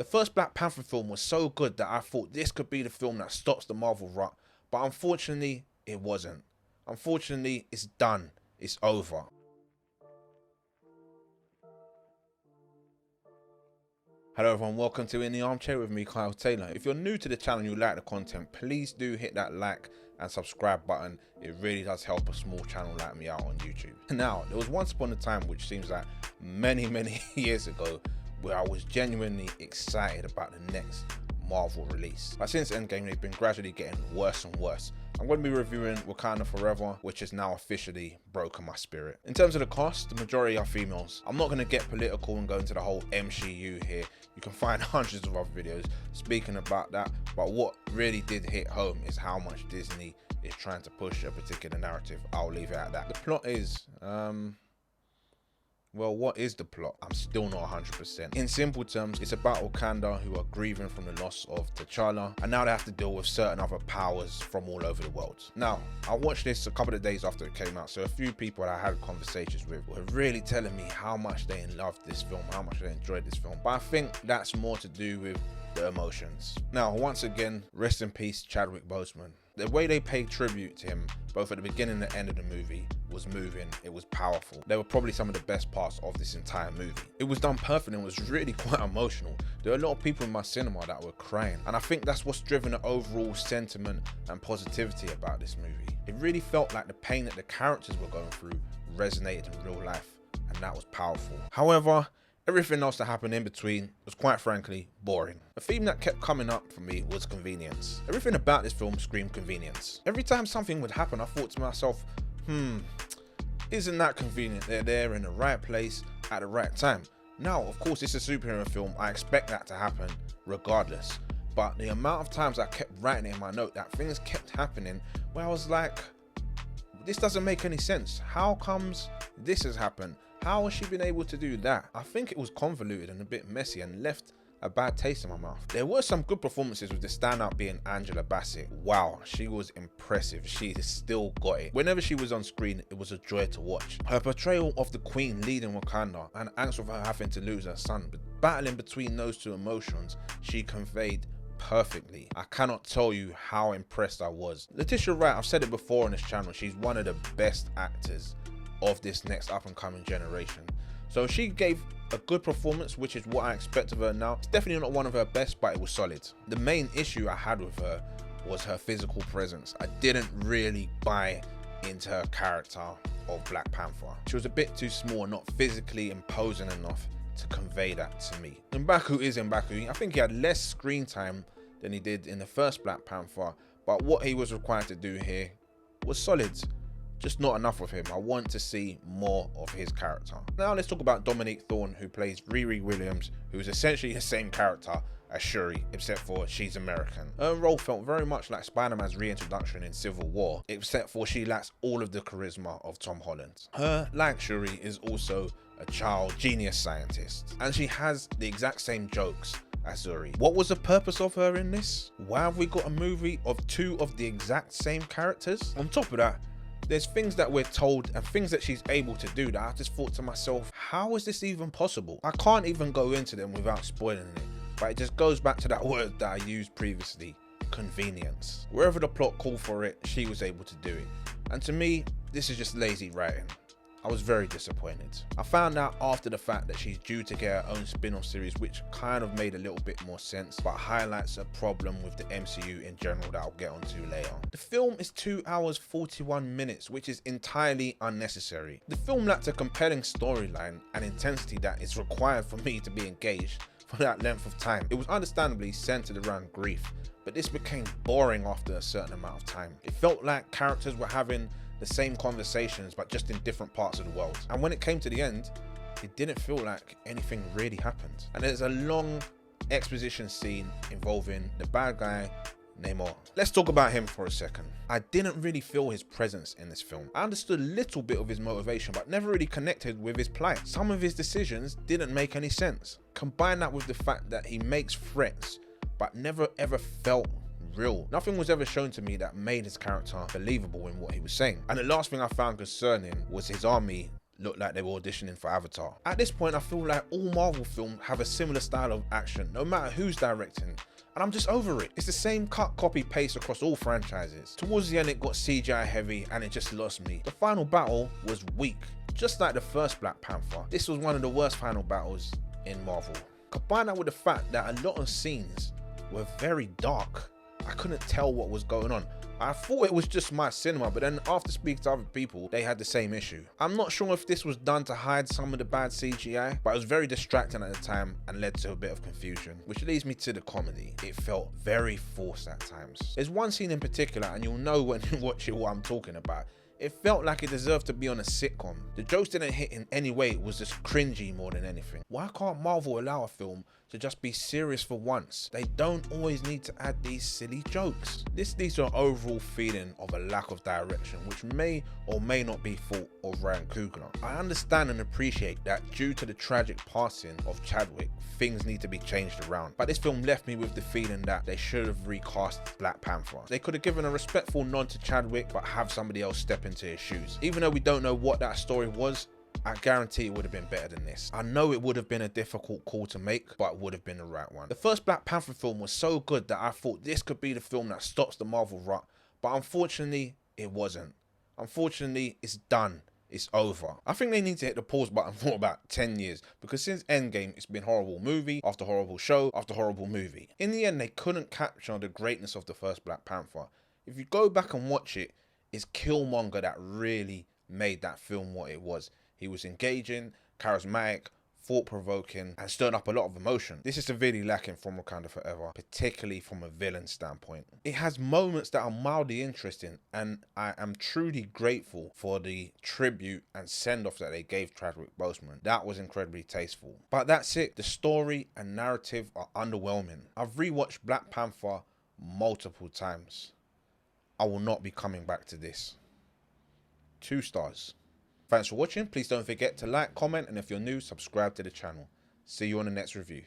The first Black Panther film was so good that I thought this could be the film that stops the Marvel rut, but unfortunately it wasn't. Unfortunately, it's done. It's over. Hello everyone, welcome to In the Armchair with me, Kyle Taylor. If you're new to the channel and you like the content, please do hit that like and subscribe button. It really does help a small channel like me out on YouTube. Now, there was once upon a time, which seems like many years ago, where I was genuinely excited about the next Marvel release. But since Endgame, they've been gradually getting worse and worse. I'm going to be reviewing Wakanda Forever, which has now officially broken my spirit. In terms of the cast, the majority are females. I'm not going to get political and go into the whole MCU here. You can find hundreds of other videos speaking about that, but what really did hit home is how much Disney is trying to push a particular narrative. I'll leave it at that. The plot is, well, what is the plot? I'm still not 100%. In simple terms, it's about Wakanda who are grieving from the loss of T'Challa, and now they have to deal with certain other powers from all over the world. Now, I watched this a couple of days after it came out, so a few people that I had conversations with were really telling me how much they loved this film, how much they enjoyed this film. But I think that's more to do with the emotions. Now, once again, rest in peace, Chadwick Boseman. The way they paid tribute to him, both at the beginning and the end of the movie, was moving. It was powerful. They were probably some of the best parts of this entire movie. It was done perfectly and was really quite emotional. There were a lot of people in my cinema that were crying, and I think that's what's driven the overall sentiment and positivity about this movie. It really felt like the pain that the characters were going through resonated in real life, and that was powerful. However, everything else that happened in between was quite frankly boring. The theme that kept coming up for me was convenience. Everything about this film screamed convenience. Every time something would happen, I thought to myself, isn't that convenient? They're there in the right place at the right time. Now, of course, it's a superhero film. I expect that to happen regardless. But the amount of times I kept writing in my note that things kept happening where I was like, this doesn't make any sense. How comes this has happened? How has she been able to do that? I think it was convoluted and a bit messy and left a bad taste in my mouth. There were some good performances, with the standout being Angela Bassett. Wow, she was impressive. She has still got it. Whenever she was on screen, it was a joy to watch. Her portrayal of the Queen leading Wakanda and angst of her having to lose her son, but battling between those two emotions, she conveyed perfectly. I cannot tell you how impressed I was. Leticia Wright, I've said it before on this channel, she's one of the best actors of this next up and coming generation. So she gave a good performance, which is what I expect of her now. It's definitely not one of her best, but it was solid. The main issue I had with her was her physical presence. I didn't really buy into her character of Black Panther. She was a bit too small and not physically imposing enough to convey that to me. M'Baku is M'Baku. I think he had less screen time than he did in the first Black Panther, but what he was required to do here was solid. Just not enough of him. I want to see more of his character. Now let's talk about Dominique Thorne, who plays Riri Williams, who's essentially the same character as Shuri, except for she's American. Her role felt very much like Spider-Man's reintroduction in Civil War, except for she lacks all of the charisma of Tom Holland. Her, like Shuri, is also a child genius scientist, and she has the exact same jokes as Shuri. What was the purpose of her in this? Why have we got a movie of two of the exact same characters? On top of that, there's things that we're told and things that she's able to do that I just thought to myself, how is this even possible? I can't even go into them without spoiling it, but it just goes back to that word that I used previously, convenience. Wherever the plot called for it, she was able to do it. And to me, this is just lazy writing. I was very disappointed. I found out after the fact that she's due to get her own spin-off series, which kind of made a little bit more sense, but highlights a problem with the MCU in general that I'll get onto later. The film is 2 hours 41 minutes, which is entirely unnecessary. The film lacked a compelling storyline and intensity that is required for me to be engaged for that length of time. It was understandably centered around grief, but this became boring after a certain amount of time. It felt like characters were having the same conversations but just in different parts of the world, and when it came to the end, it didn't feel like anything really happened. And there's a long exposition scene involving the bad guy Namor. Let's talk about him for a second. I didn't really feel his presence in this film. I understood a little bit of his motivation but never really connected with his plight. Some of his decisions didn't make any sense. Combine that with the fact that he makes threats but never ever felt real. Nothing was ever shown to me that made his character believable in what he was saying. And the last thing I found concerning was his army looked like they were auditioning for Avatar. At this point, I feel like all Marvel films have a similar style of action, no matter who's directing. And I'm just over it. It's the same cut, copy, paste across all franchises. Towards the end it got CGI heavy and it just lost me. The final battle was weak. Just like the first Black Panther, this was one of the worst final battles in Marvel. Combine that with the fact that a lot of scenes were very dark. I couldn't tell what was going on. I thought it was just my cinema, but then after speaking to other people, they had the same issue. I'm not sure if this was done to hide some of the bad CGI, but it was very distracting at the time and led to a bit of confusion. Which leads me to the comedy. It felt very forced at times. There's one scene in particular, and you'll know when you watch it what I'm talking about. It felt like it deserved to be on a sitcom. The jokes didn't hit in any way, it was just cringy more than anything. Why can't Marvel allow a film to just be serious for once? They don't always need to add these silly jokes. This leads to an overall feeling of a lack of direction, which may or may not be fault of Ryan Coogler. I understand and appreciate that due to the tragic passing of Chadwick, things need to be changed around. But this film left me with the feeling that they should have recast Black Panther. They could have given a respectful nod to Chadwick, but have somebody else step into his shoes. Even though we don't know what that story was, I guarantee it would have been better than this. I know it would have been a difficult call to make, but it would have been the right one. The first Black Panther film was so good that I thought this could be the film that stops the Marvel rut, but unfortunately, it wasn't. Unfortunately, it's done. It's over. I think they need to hit the pause button for about 10 years, because since Endgame, it's been horrible movie after horrible show after horrible movie. In the end, they couldn't capture the greatness of the first Black Panther. If you go back and watch it, it's Killmonger that really made that film what it was. He was engaging, charismatic, thought-provoking, and stirred up a lot of emotion. This is severely lacking from Wakanda Forever, particularly from a villain standpoint. It has moments that are mildly interesting, and I am truly grateful for the tribute and send-off that they gave Chadwick Boseman. That was incredibly tasteful. But that's it. The story and narrative are underwhelming. I've rewatched Black Panther multiple times. I will not be coming back to this. 2 stars. Thanks for watching. Please don't forget to like, comment, and if you're new, subscribe to the channel. See you on the next review.